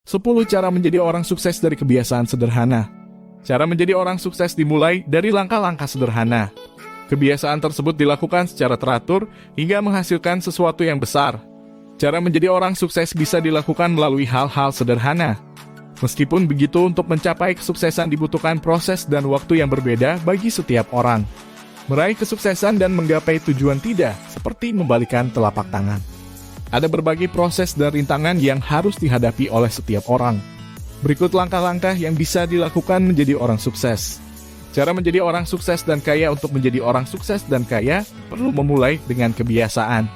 10 cara menjadi orang sukses dari kebiasaan sederhana. Cara menjadi orang sukses dimulai dari langkah-langkah sederhana. Kebiasaan tersebut dilakukan secara teratur hingga menghasilkan sesuatu yang besar. Cara menjadi orang sukses bisa dilakukan melalui hal-hal sederhana. Meskipun begitu, untuk mencapai kesuksesan dibutuhkan proses dan waktu yang berbeda bagi setiap orang. Meraih kesuksesan dan menggapai tujuan tidak seperti membalikan telapak tangan. Ada berbagai proses dan rintangan yang harus dihadapi oleh setiap orang. Berikut langkah-langkah yang bisa dilakukan menjadi orang sukses. Cara menjadi orang sukses dan kaya. Untuk menjadi orang sukses dan kaya, perlu memulai dengan kebiasaan.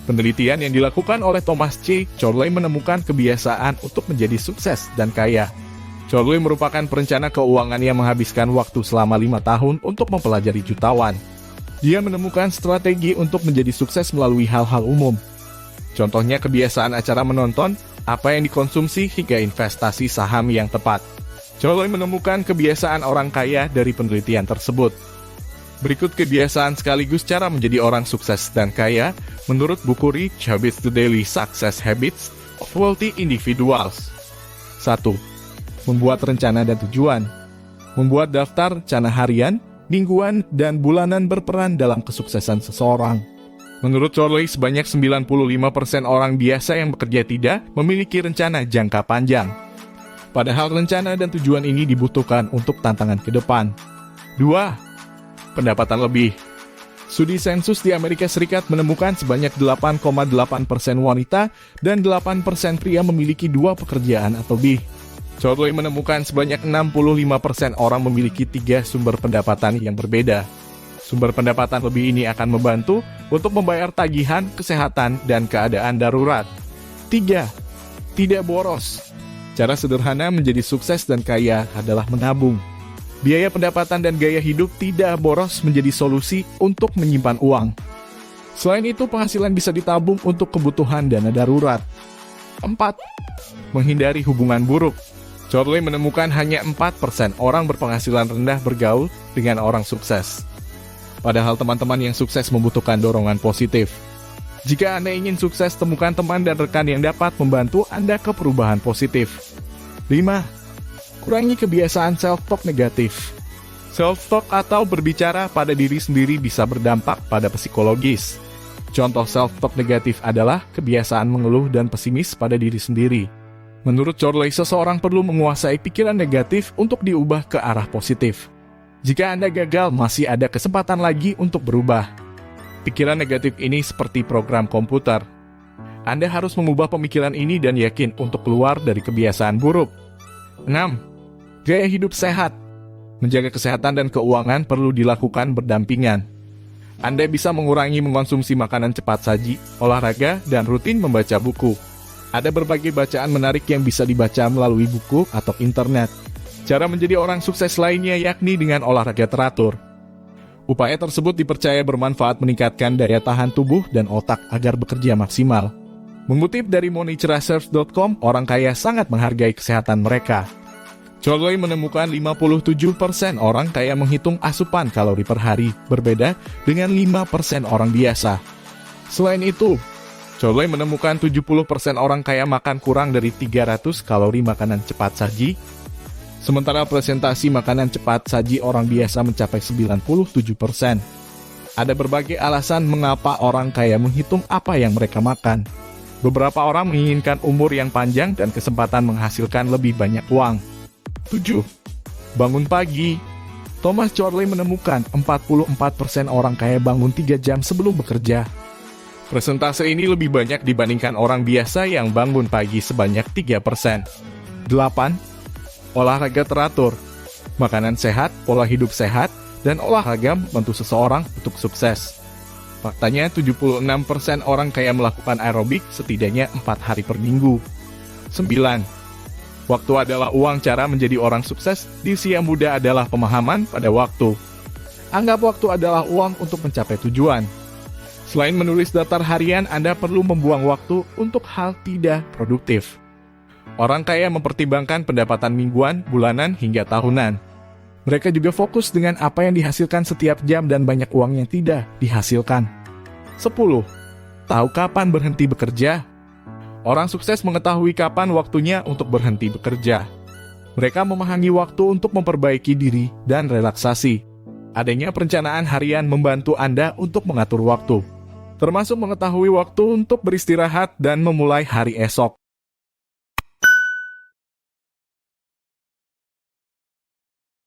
Penelitian yang dilakukan oleh Thomas C. Chorley menemukan kebiasaan untuk menjadi sukses dan kaya. Chorley merupakan perencana keuangan yang menghabiskan waktu selama 5 tahun untuk mempelajari jutawan. Dia menemukan strategi untuk menjadi sukses melalui hal-hal umum. Contohnya kebiasaan acara menonton, apa yang dikonsumsi, hingga investasi saham yang tepat. Chorley menemukan kebiasaan orang kaya dari penelitian tersebut. Berikut kebiasaan sekaligus cara menjadi orang sukses dan kaya menurut buku Rich Habits: The Daily Success Habits of Wealthy Individuals. 1. Membuat rencana dan tujuan. Membuat daftar rencana harian, mingguan, dan bulanan berperan dalam kesuksesan seseorang. Menurut Chorley, sebanyak 95% orang biasa yang bekerja tidak memiliki rencana jangka panjang. Padahal rencana dan tujuan ini dibutuhkan untuk tantangan ke depan. 2. Pendapatan lebih. Studi sensus di Amerika Serikat menemukan sebanyak 8,8% wanita dan 8% pria memiliki 2 pekerjaan atau lebih. Chorley menemukan sebanyak 65% orang memiliki 3 sumber pendapatan yang berbeda. Sumber pendapatan lebih ini akan membantu untuk membayar tagihan, kesehatan, dan keadaan darurat. 3. Tidak boros. Cara sederhana menjadi sukses dan kaya adalah menabung. Biaya pendapatan dan gaya hidup tidak boros menjadi solusi untuk menyimpan uang. Selain itu, penghasilan bisa ditabung untuk kebutuhan dana darurat. 4. Menghindari hubungan buruk. Chorley menemukan hanya 4% orang berpenghasilan rendah bergaul dengan orang sukses. Padahal teman-teman yang sukses membutuhkan dorongan positif. Jika Anda ingin sukses, temukan teman dan rekan yang dapat membantu Anda ke perubahan positif. 5. Kurangi kebiasaan self-talk negatif. Self-talk atau berbicara pada diri sendiri bisa berdampak pada psikologis. Contoh self-talk negatif adalah kebiasaan mengeluh dan pesimis pada diri sendiri. Menurut Chorley, seseorang perlu menguasai pikiran negatif untuk diubah ke arah positif. Jika Anda gagal, masih ada kesempatan lagi untuk berubah. Pikiran negatif ini seperti program komputer. Anda harus mengubah pemikiran ini dan yakin untuk keluar dari kebiasaan buruk. 6. Gaya hidup sehat. Menjaga kesehatan dan keuangan perlu dilakukan berdampingan. Anda bisa mengurangi mengkonsumsi makanan cepat saji, olahraga, dan rutin membaca buku. Ada berbagai bacaan menarik yang bisa dibaca melalui buku atau internet. Cara menjadi orang sukses lainnya yakni dengan olahraga teratur. Upaya tersebut dipercaya bermanfaat meningkatkan daya tahan tubuh dan otak agar bekerja maksimal. Mengutip dari moneyresearch.com, orang kaya sangat menghargai kesehatan mereka. Chorley menemukan 57% orang kaya menghitung asupan kalori per hari, berbeda dengan 5% orang biasa. Selain itu, Chorley menemukan 70% orang kaya makan kurang dari 300 kalori makanan cepat saji, sementara presentasi makanan cepat saji orang biasa mencapai 97%. Ada berbagai alasan mengapa orang kaya menghitung apa yang mereka makan. Beberapa orang menginginkan umur yang panjang dan kesempatan menghasilkan lebih banyak uang. 7. Bangun pagi. Thomas Chorley menemukan 44% orang kaya bangun 3 jam sebelum bekerja. Persentase ini lebih banyak dibandingkan orang biasa yang bangun pagi sebanyak 3%. 8. Olahraga teratur. Makanan sehat, pola hidup sehat, dan olahraga membantu seseorang untuk sukses. Faktanya 76% orang kaya melakukan aerobik setidaknya 4 hari per minggu. 9. Waktu adalah uang. Cara menjadi orang sukses di usia muda adalah pemahaman pada waktu. Anggap waktu adalah uang untuk mencapai tujuan. Selain menulis daftar harian, Anda perlu membuang waktu untuk hal tidak produktif. Orang kaya mempertimbangkan pendapatan mingguan, bulanan, hingga tahunan. Mereka juga fokus dengan apa yang dihasilkan setiap jam dan banyak uang yang tidak dihasilkan. 10. Tahu kapan berhenti bekerja. Orang sukses mengetahui kapan waktunya untuk berhenti bekerja. Mereka memahami waktu untuk memperbaiki diri dan relaksasi. Adanya perencanaan harian membantu Anda untuk mengatur waktu, termasuk mengetahui waktu untuk beristirahat dan memulai hari esok.